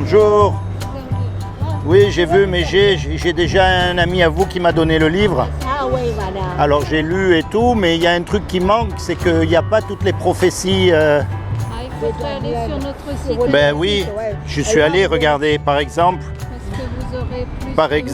Bonjour. Oui, j'ai vu, mais j'ai déjà un ami à vous qui m'a donné le livre. Ah oui, voilà. Alors j'ai lu et tout, mais il y a un truc qui manque, c'est qu'il n'y a pas toutes les prophéties. Il faudrait aller sur notre site. Ben oui, je suis allé regarder, par exemple. Parce que vous aurez plus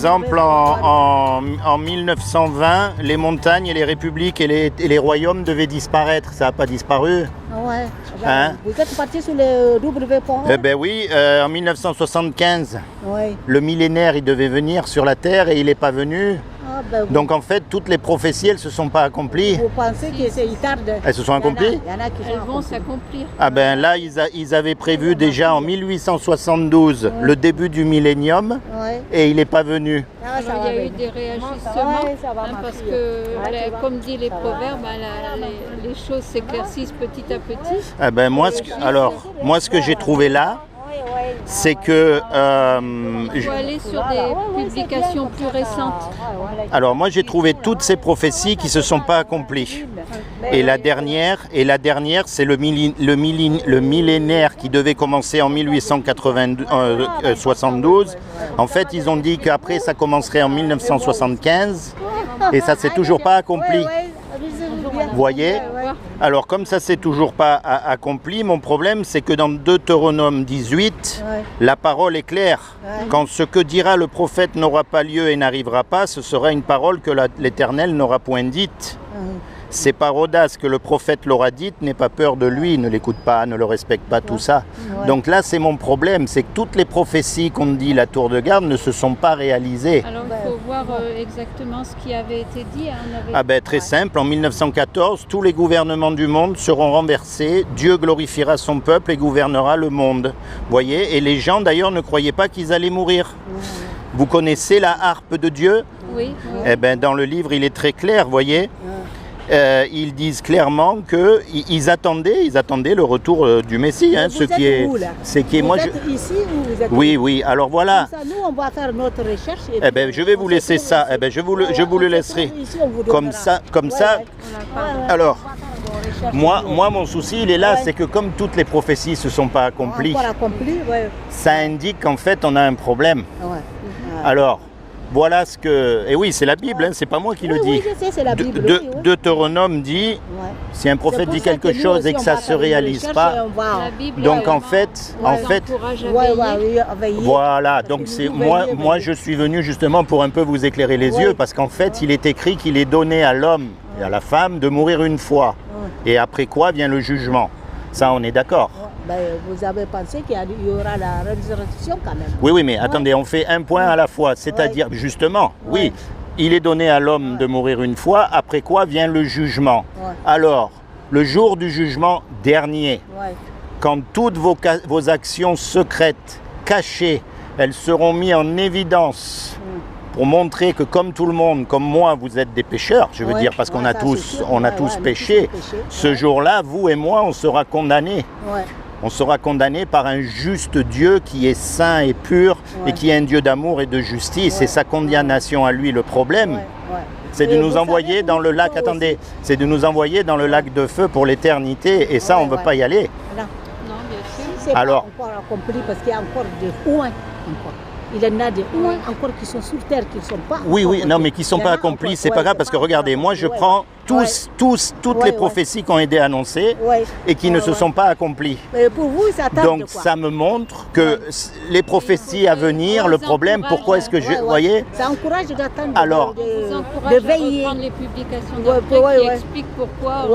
En 1920, les montagnes et les républiques et les royaumes devaient disparaître. Ça n'a pas disparu. Ouais. Hein? Vous êtes parti sur le W.org? Eh ben oui, en 1975, Oui. le millénaire, il devait venir sur la Terre et il n'est pas venu. Ah, ben, Donc en fait, toutes les prophéties, elles ne se sont pas accomplies. vous pensez que c'est tard? Elles se sont accomplies? Il y en a qui elles sont vont accomplies. s'accomplir. Ah ben là, ils avaient prévu déjà en 1872 le début du millénium Ouais. et il n'est pas venu. Ah, ça Alors, va il y a eu venir. des réajustements, Ouais, ça va, ma parce fille. que, Ouais, tu vois. comme dit les Ça va. proverbes, les choses s'éclaircissent petit à petit. Ah ben moi, ce que j'ai trouvé là, c'est que Il faut aller sur des publications plus récentes. alors moi j'ai trouvé toutes ces prophéties qui se sont pas accomplies. Et la dernière, c'est le millénaire qui devait commencer en 1872. En fait, ils ont dit qu'après ça commencerait en 1975 et ça s'est toujours pas accompli. Vous voyez? Alors comme ça s'est toujours pas accompli, mon problème c'est que dans Deutéronome 18, la parole est claire. Quand ce que dira le prophète n'aura pas lieu et n'arrivera pas, ce sera une parole que l'Éternel n'aura point dite. C'est par audace que le prophète l'aura dite, n'aie pas peur de lui, ne l'écoute pas, ne le respecte pas, tout ça. Donc là, c'est mon problème, c'est que toutes les prophéties qu'on dit la tour de garde ne se sont pas réalisées. Alors il faut voir exactement ce qui avait été dit. Ah ben très simple, en 1914, tous les gouvernements du monde seront renversés, Dieu glorifiera son peuple et gouvernera le monde. Voyez, et les gens d'ailleurs ne croyaient pas qu'ils allaient mourir. Vous connaissez la harpe de Dieu? Oui. Eh ben dans le livre, il est très clair, voyez. Ils disent clairement qu'ils attendaient le retour du Messie. Hein, Vous êtes où, là? Vous êtes ici ou vous êtes Oui, alors voilà. Comme ça, nous, on va faire notre recherche. Et Eh ben, je vais vous laisser ça. Eh ben, je vous le laisserai. Ici, on vous Comme donnera. ça. Alors, Recherche. moi, mon souci, il est là, c'est que comme toutes les prophéties ne se sont pas accomplies, Encore accompli, ouais. ça indique qu'en fait, on a un problème. Ouais. Alors, voilà ce que... Et oui, c'est la Bible, hein, c'est pas moi qui le dis. Oui, je sais, c'est la Bible. Deutéronome dit, si un prophète dit quelque chose et que ça ne se réalise pas, La Bible, donc en fait, encourage à veiller. voilà, donc c'est moi je suis venu justement pour un peu vous éclairer les yeux, parce qu'en fait il est écrit qu'il est donné à l'homme et à la femme de mourir une fois, et après quoi vient le jugement. Ça, on est d'accord. Ben, vous avez pensé qu'il y aura la résurrection quand même. Oui, mais attendez, on fait un point à la fois, c'est-à-dire justement, oui, il est donné à l'homme de mourir une fois, après quoi vient le jugement. Alors, le jour du jugement dernier, quand toutes vos actions secrètes, cachées, elles seront mises en évidence pour montrer que comme tout le monde, comme moi, vous êtes des pécheurs, je veux dire, parce qu'on a tous péché, ce jour-là, vous et moi, on sera condamnés. On sera condamné par un juste Dieu qui est saint et pur et qui est un Dieu d'amour et de justice. Et sa condamnation à lui, le problème, c'est de nous envoyer dans le lac, c'est de nous envoyer dans le lac de feu pour l'éternité. Et ça, on ne veut pas y aller. Non, Non, bien sûr. c'est Alors, pas encore accompli parce qu'il y a encore des loin encore. Il y en a des loin encore qui sont sur terre, qui ne sont pas. Oui, non, mais qui ne sont pas accomplis, c'est pas grave, parce que regardez, moi je prends toutes les prophéties qui ont été annoncées et qui ne se sont pas accomplies. Mais pour vous, ça tarde. Donc ça me montre que les prophéties à venir, le problème, pourquoi est-ce que je... Vous voyez? Ça encourage d'attendre, Alors, vous encourage de veiller. à reprendre les publications d'après qui expliquent pourquoi on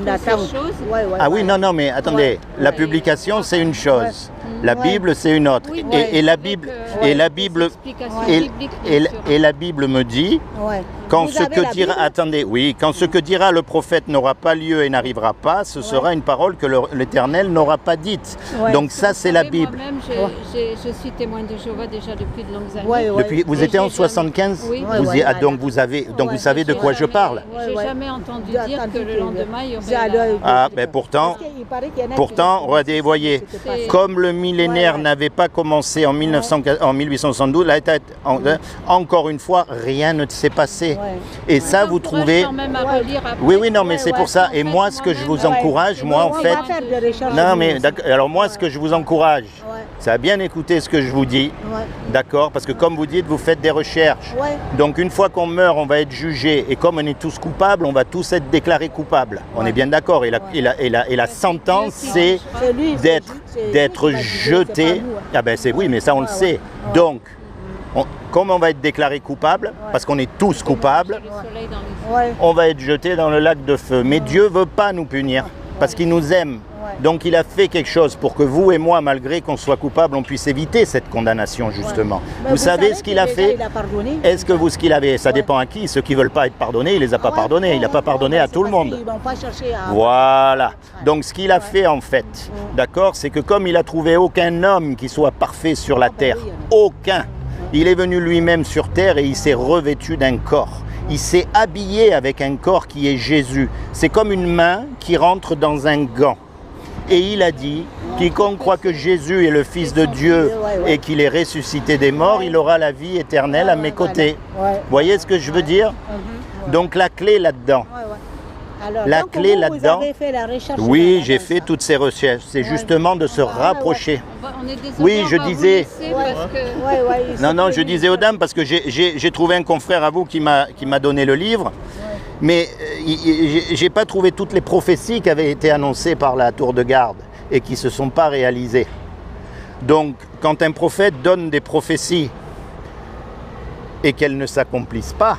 a fait attend. ces choses. Ah oui, non, mais attendez, la publication c'est une chose, la Bible c'est une autre. Oui, Et la Bible, et la Bible me dit, quand ce que dira, quand ce que dira le prophète n'aura pas lieu et n'arrivera pas, ce sera une parole que l'Éternel n'aura pas dite. Donc ça c'est la Bible. Moi-même, je suis témoin de Jéhovah déjà depuis de longues années. Depuis, vous étiez en 75 Oui. Donc vous savez de quoi je parle. J'ai jamais entendu dire que le lendemain il y aurait... Ah, ben pourtant, regardez, voyez, comme le millénaire n'avait pas commencé en 1872, là, encore une fois, rien ne s'est passé. vérité. Et ça, vous trouvez... Quand même à relire après. Oui, oui, non, mais c'est pour ça. Et moi, ce que je vous encourage, moi, en fait... Non, mais alors moi, ce que je vous encourage, c'est à bien écouter ce que je vous dis, d'accord? Parce que comme vous dites, vous faites des recherches. Donc une fois qu'on meurt, on va être jugé. Et comme on est tous coupables, on va tous être déclarés coupables. On est bien d'accord. Et la sentence, c'est d'être jeté. Ah ben c'est oui, mais ça on le sait. Donc, comme on va être déclaré coupable, parce qu'on est tous coupables, on va être jeté dans le lac de feu. Mais Dieu ne veut pas nous punir, parce qu'il nous aime. Donc il a fait quelque chose pour que vous et moi, malgré qu'on soit coupables, on puisse éviter cette condamnation, justement. Vous savez ce qu'il a fait? Est-ce que vous, ce qu'il avait, ça dépend à qui? Ceux qui ne veulent pas être pardonnés, il ne les a pas pardonnés. Il n'a pas pardonné à tout le monde. Voilà. Donc ce qu'il a fait, en fait, d'accord, c'est que comme il n'a trouvé aucun homme qui soit parfait sur la terre, aucun, il est venu lui-même sur terre et il s'est revêtu d'un corps. Il s'est habillé avec un corps qui est Jésus. C'est comme une main qui rentre dans un gant. Et il a dit, quiconque croit que Jésus est le Fils de Dieu et qu'il est ressuscité des morts, il aura la vie éternelle à mes côtés. Vous voyez ce que je veux dire? Donc la clé là-dedans. La clé là-dedans, oui, j'ai fait toutes ces recherches. C'est justement de se rapprocher. Oui, je disais. Non, je disais aux dames parce que j'ai trouvé un confrère à vous qui m'a donné le livre. Mais j'ai pas trouvé toutes les prophéties qui avaient été annoncées par la tour de garde et qui ne se sont pas réalisées. Donc, quand un prophète donne des prophéties et qu'elles ne s'accomplissent pas,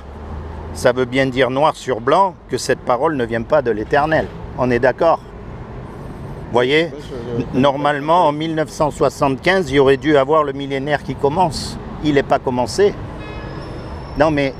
ça veut bien dire noir sur blanc que cette parole ne vient pas de l'Éternel. On est d'accord? Vous voyez, normalement, en 1975, il y aurait dû avoir le millénaire qui commence. Il n'est pas commencé. Non, mais...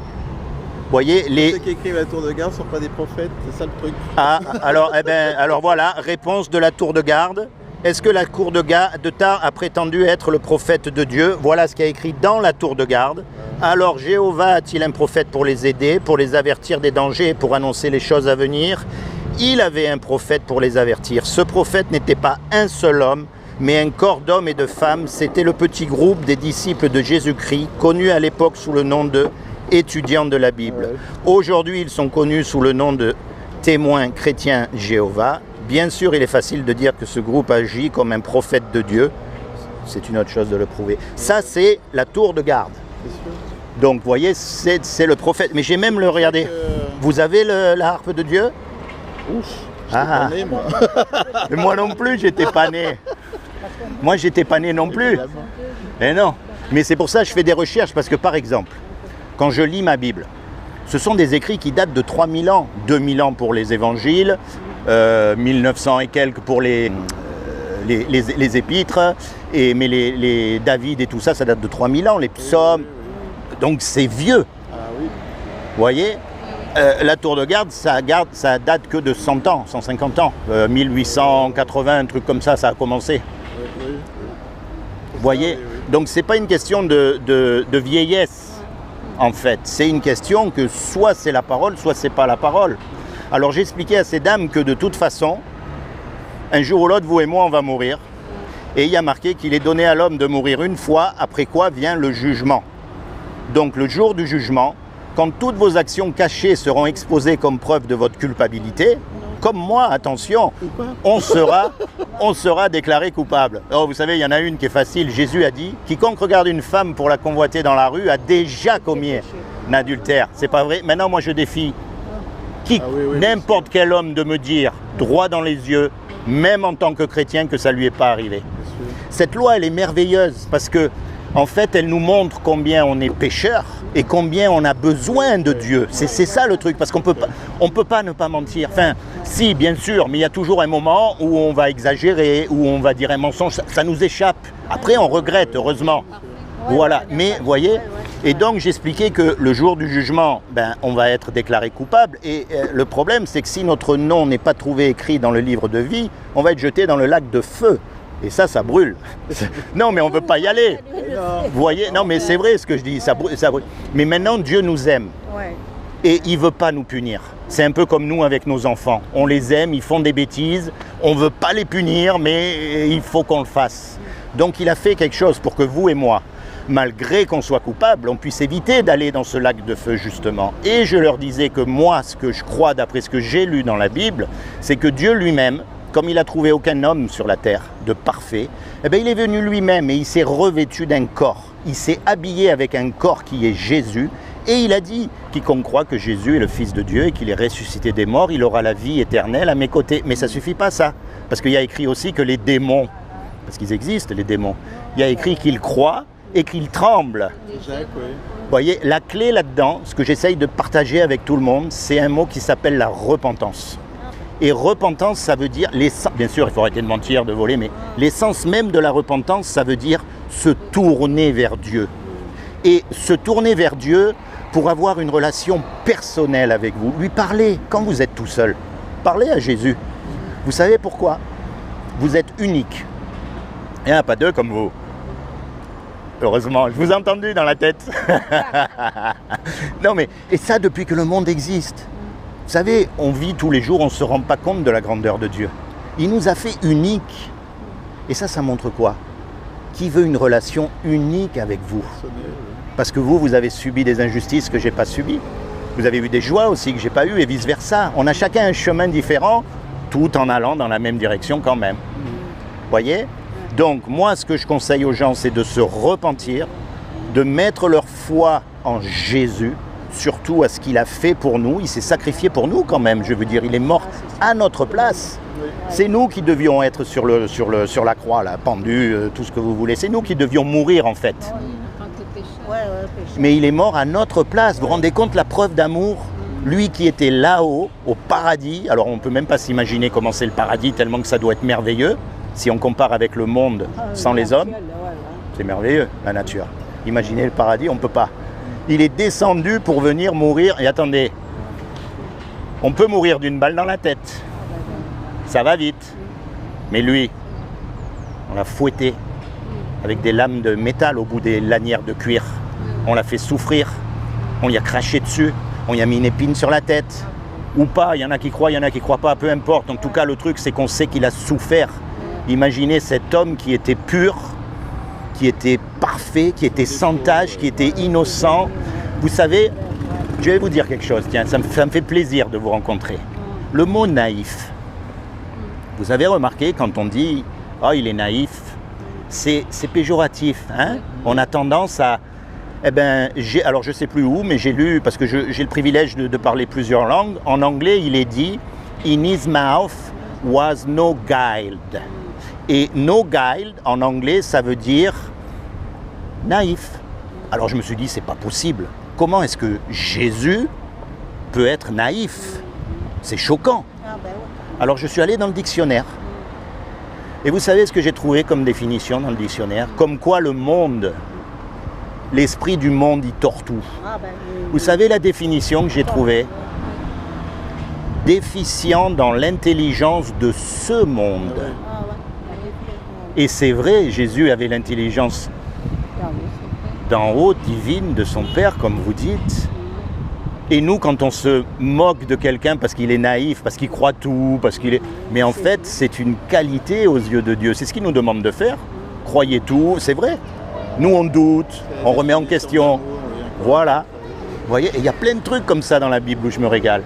Vous voyez, ceux qui écrivent la tour de garde ne sont pas des prophètes, c'est ça le truc. Ah, alors voilà, réponse de la tour de garde. Est-ce que la tour de Tar a prétendu être le prophète de Dieu? Voilà ce qui est écrit dans la tour de garde. Alors Jéhovah a-t-il un prophète pour les aider, pour les avertir des dangers, pour annoncer les choses à venir? Il avait un prophète pour les avertir. Ce prophète n'était pas un seul homme, mais un corps d'hommes et de femmes. C'était le petit groupe des disciples de Jésus-Christ, connu à l'époque sous le nom de étudiants de la Bible. Aujourd'hui, ils sont connus sous le nom de témoins chrétiens Jéhovah. Bien sûr, il est facile de dire que ce groupe agit comme un prophète de Dieu. C'est une autre chose de le prouver. Ça, c'est la tour de garde. Donc, vous voyez, c'est le prophète. Mais j'ai même le regardé. Vous avez la harpe de Dieu? Ouf, j'étais pas né, moi. Moi non plus, j'étais pas né. Moi, j'étais pas né non plus. Mais non. Mais c'est pour ça que je fais des recherches, parce que, par exemple, quand je lis ma Bible, ce sont des écrits qui datent de 3000 ans, 2000 ans pour les évangiles, 1900 et quelques pour les épîtres, mais les David et tout ça, ça date de 3000 ans, les psaumes, donc c'est vieux. Vous voyez, la tour de garde, ça date que de 100 ans, 150 ans, 1880, un truc comme ça a commencé. Vous voyez, donc c'est pas une question de vieillesse. En fait, c'est une question que soit c'est la parole, soit c'est pas la parole. Alors j'expliquais à ces dames que de toute façon, un jour ou l'autre, vous et moi, on va mourir. Et il y a marqué qu'il est donné à l'homme de mourir une fois, après quoi vient le jugement. Donc le jour du jugement, quand toutes vos actions cachées seront exposées comme preuve de votre culpabilité, comme moi, attention, on sera déclaré coupable. Oh, vous savez, il y en a une qui est facile. Jésus a dit, quiconque regarde une femme pour la convoiter dans la rue a déjà commis un adultère. C'est pas vrai? Maintenant, moi, je défie n'importe quel homme de me dire, droit dans les yeux, même en tant que chrétien, que ça lui est pas arrivé. Cette loi, elle est merveilleuse parce que, en fait, elle nous montre combien on est pécheur et combien on a besoin de Dieu. C'est ça le truc, parce qu'on peut pas ne pas mentir. Enfin, si, bien sûr, mais il y a toujours un moment où on va exagérer, où on va dire un mensonge, ça nous échappe. Après, on regrette, heureusement. Voilà, mais vous voyez, et donc j'expliquais que le jour du jugement, on va être déclaré coupable. Et le problème, c'est que si notre nom n'est pas trouvé écrit dans le livre de vie, on va être jeté dans le lac de feu. Et ça brûle. Non, mais on ne veut pas y aller. Vous voyez? Non, mais c'est vrai ce que je dis, ça brûle. Mais maintenant, Dieu nous aime. Et il ne veut pas nous punir. C'est un peu comme nous avec nos enfants. On les aime, ils font des bêtises, on ne veut pas les punir, mais il faut qu'on le fasse. Donc il a fait quelque chose pour que vous et moi, malgré qu'on soit coupable, on puisse éviter d'aller dans ce lac de feu justement. Et je leur disais que moi, ce que je crois d'après ce que j'ai lu dans la Bible, c'est que Dieu lui-même, comme il n'a trouvé aucun homme sur la terre de parfait, eh bien, il est venu lui-même et il s'est revêtu d'un corps. Il s'est habillé avec un corps qui est Jésus. Et il a dit, quiconque croit que Jésus est le Fils de Dieu et qu'il est ressuscité des morts, il aura la vie éternelle à mes côtés. Mais ça ne suffit pas ça, parce qu'il y a écrit aussi que les démons, parce qu'ils existent les démons, il y a écrit qu'ils croient et qu'ils tremblent. Jacques, oui. Vous voyez, la clé là-dedans, ce que j'essaye de partager avec tout le monde, c'est un mot qui s'appelle la repentance. Et repentance, ça veut dire, bien sûr, il faut arrêter de mentir, de voler, mais l'essence même de la repentance, ça veut dire se tourner vers Dieu. Et se tourner vers Dieu pour avoir une relation personnelle avec vous. Lui parler quand vous êtes tout seul. Parlez à Jésus. Vous savez pourquoi? Vous êtes unique. Il n'y en a pas deux comme vous. Heureusement, je vous ai entendu dans la tête. Non mais, et ça depuis que le monde existe. Vous savez, on vit tous les jours, on ne se rend pas compte de la grandeur de Dieu. Il nous a fait uniques. Et ça montre quoi? Qui veut une relation unique avec vous? Parce que vous avez subi des injustices que je n'ai pas subies. Vous avez eu des joies aussi que je n'ai pas eues et vice-versa. On a chacun un chemin différent, tout en allant dans la même direction quand même. Voyez? Donc moi, ce que je conseille aux gens, c'est de se repentir, de mettre leur foi en Jésus, surtout à ce qu'il a fait pour nous. Il s'est sacrifié pour nous quand même, je veux dire. Il est mort à notre place. C'est nous qui devions être sur la croix, là, pendus, tout ce que vous voulez. C'est nous qui devions mourir en fait. Mais il est mort à notre place. Vous vous rendez compte la preuve d'amour? Lui qui était là-haut, au paradis. Alors on ne peut même pas s'imaginer comment c'est le paradis, tellement que ça doit être merveilleux. Si on compare avec le monde sans les hommes, c'est merveilleux, la nature. Imaginez le paradis, on ne peut pas. Il est descendu pour venir mourir. Et attendez, on peut mourir d'une balle dans la tête. Ça va vite. Mais lui, on l'a fouetté avec des lames de métal au bout des lanières de cuir. On l'a fait souffrir. On lui a craché dessus. On lui a mis une épine sur la tête. Ou pas, il y en a qui croient, il y en a qui ne croient pas, peu importe. En tout cas, le truc, c'est qu'on sait qu'il a souffert. Imaginez cet homme qui était pur, qui était parfait, qui était sans tache, qui était innocent. Vous savez, je vais vous dire quelque chose, tiens, ça me fait plaisir de vous rencontrer. Le mot naïf, vous avez remarqué quand on dit « oh, il est naïf », c'est péjoratif. Hein? On a tendance à... Eh ben, alors je ne sais plus où, mais j'ai lu, parce que j'ai le privilège de parler plusieurs langues. En anglais, il est dit « in his mouth was no guile ». Et no guile, en anglais, ça veut dire naïf. Alors je me suis dit, c'est pas possible. Comment est-ce que Jésus peut être naïf? C'est choquant. Alors je suis allé dans le dictionnaire. Et vous savez ce que j'ai trouvé comme définition dans le dictionnaire? Comme quoi le monde, l'esprit du monde, il tord tout. Vous savez la définition que j'ai trouvée? Déficient dans l'intelligence de ce monde. Et c'est vrai, Jésus avait l'intelligence d'en haut, divine, de son Père, comme vous dites. Et nous, quand on se moque de quelqu'un parce qu'il est naïf, parce qu'il croit tout, parce qu'il est... Mais en fait, c'est une qualité aux yeux de Dieu. C'est ce qu'il nous demande de faire. Croyez tout, c'est vrai. Nous, on doute, on remet en question. Voilà. Vous voyez, et il y a plein de trucs comme ça dans la Bible où je me régale.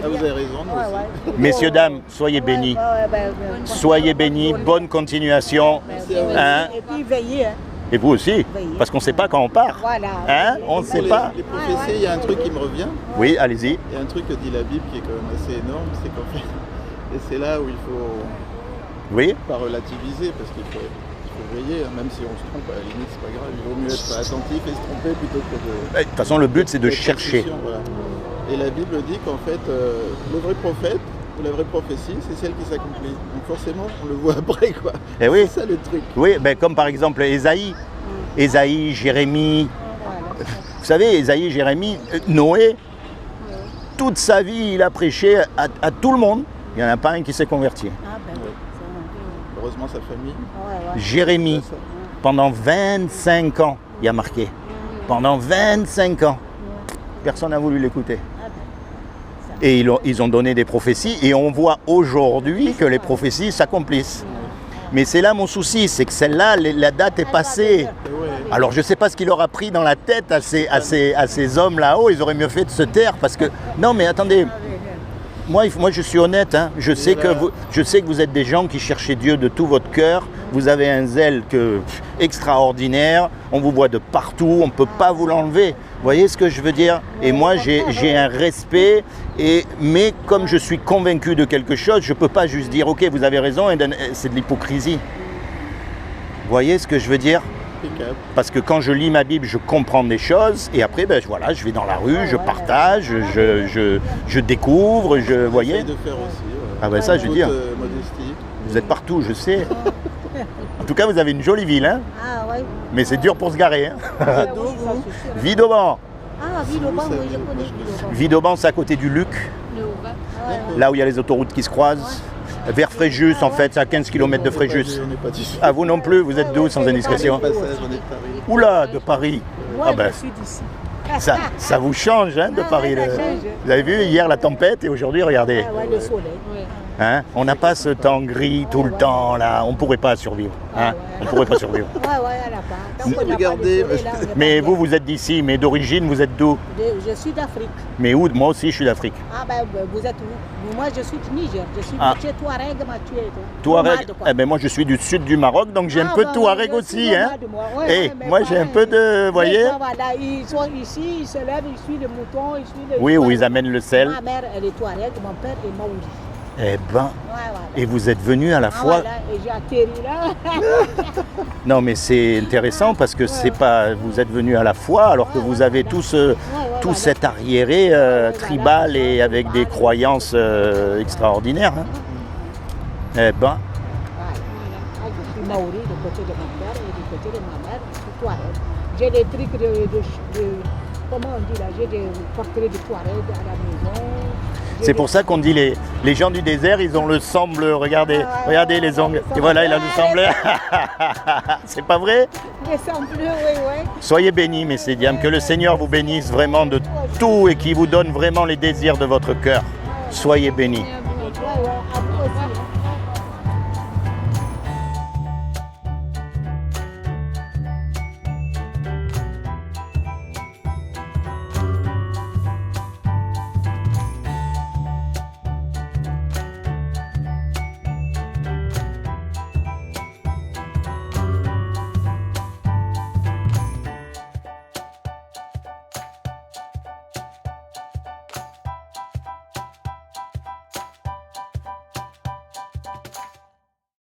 Ah, vous avez raison, nous aussi. Messieurs, dames, soyez bénis. Soyez bénis, bonne continuation. Hein? Et puis veillez. Et vous aussi, parce qu'on ne sait pas quand on part. Voilà. Hein? On ne sait pas. Les prophéties, il y a un truc qui me revient. Oui, allez-y. Il y a un truc que dit la Bible qui est quand même assez énorme, c'est qu'en fait, et c'est là où il faut Oui. pas relativiser, parce qu'il faut veiller, hein, même si on se trompe, à la limite, c'est pas grave. Il vaut mieux être attentif et se tromper plutôt que de... De toute façon, le but, c'est de chercher. Voilà. Et la Bible dit qu'en fait, le vrai prophète, ou la vraie prophétie, c'est celle qui s'accomplit. Donc forcément, on le voit après, quoi. Et oui. C'est ça le truc. Oui, ben, comme par exemple Ésaïe. Ésaïe, Jérémie. Vous savez, Ésaïe, Jérémie, Noé, toute sa vie, il a prêché à tout le monde. Il n'y en a pas un qui s'est converti. Heureusement, sa famille. Jérémie, pendant 25 ans, il a marqué. Pendant 25 ans. Personne n'a voulu l'écouter. Et ils ont donné des prophéties et on voit aujourd'hui que les prophéties s'accomplissent. Mais c'est là mon souci, c'est que celle-là, la date est passée. Alors je ne sais pas ce qu'il leur a pris dans la tête à ces hommes là-haut, ils auraient mieux fait de se taire parce que... Non mais attendez, moi je suis honnête, hein. Je sais que vous êtes des gens qui cherchez Dieu de tout votre cœur, vous avez un zèle extraordinaire, on vous voit de partout, on ne peut pas vous l'enlever. Vous voyez ce que je veux dire? Et moi j'ai un respect, mais comme je suis convaincu de quelque chose, je ne peux pas juste dire ok vous avez raison, c'est de l'hypocrisie. Vous voyez ce que je veux dire? Parce que quand je lis ma Bible, je comprends des choses et après, voilà, je vais dans la rue, je partage, je découvre, vous voyez. De faire aussi, ah ben ça, je veux dire. Modestie. Vous êtes partout, je sais. En tout cas, vous avez une jolie ville, hein. Ah ouais. Mais c'est dur pour se garer, hein. Vidauban. Ah, Vidauban, oui, je connais Vidauban. Vidauban, c'est à côté du Luc, Le Haut-Bas. là où il y a les autoroutes qui se croisent. Vers Fréjus, en fait, c'est à 15 km de Fréjus. On n'est pas d'ici. Ah, vous non plus, vous êtes d'où, sans indiscrétion? Passage, on est de Paris. Oula, de Paris. Moi, Ah ben, je suis d'ici. ça vous change, hein, de Paris. ça change. Vous avez vu, hier, la tempête, et aujourd'hui, regardez. Ah ouais, le soleil. Ouais. Hein, on n'a pas ce temps gris tout le temps, là. On ne pourrait pas survivre. Hein. On ne pourrait pas survivre. Ouais, elle n'a pas. Tant qu'on n'a pas Regardez, de soleil, là, on n'est Mais pas vous, bien. vous êtes d'ici, mais d'origine, vous êtes d'où? Je suis d'Afrique. Mais où? Moi aussi, je suis d'Afrique. Ah ben, vous êtes où? Moi, je suis du Niger. Je suis Ah. de chez Touareg, Mathieu. Touareg. Eh ben, moi, je suis du sud du Maroc, donc j'ai un peu de Touareg aussi. Hein. Moi, j'ai un peu de... Vous voyez? Voilà, ils sont ici, ils se lèvent, ils suivent les moutons, ils suivent les... Oui, où ils amènent le sel. Ma mère, elle est Touareg, mon père est Maouri. Eh ben, Ouais, voilà. et vous êtes venus à la fois... Voilà, et j'ai atterri là. Non, mais c'est intéressant parce que c'est pas... Vous êtes venus à la fois alors que vous avez tout voilà. cet arriéré tribal et avec des croyances extraordinaires. Hein. Eh ben, Voilà. Ah, je suis Maouri du côté de mon père et du côté de ma mère, je suis Touareg. J'ai des trucs de comment on dit là, j'ai des portraits de Touareg à la maison. c'est pour ça qu'on dit les gens du désert, ils ont le sang bleu. Regardez, regardez les ongles. Et voilà, il a le sang bleu. C'est pas vrai? Des sangs bleus, oui. Soyez bénis, messieurs dames. Que le Seigneur vous bénisse vraiment de tout et qu'il vous donne vraiment les désirs de votre cœur. Soyez bénis.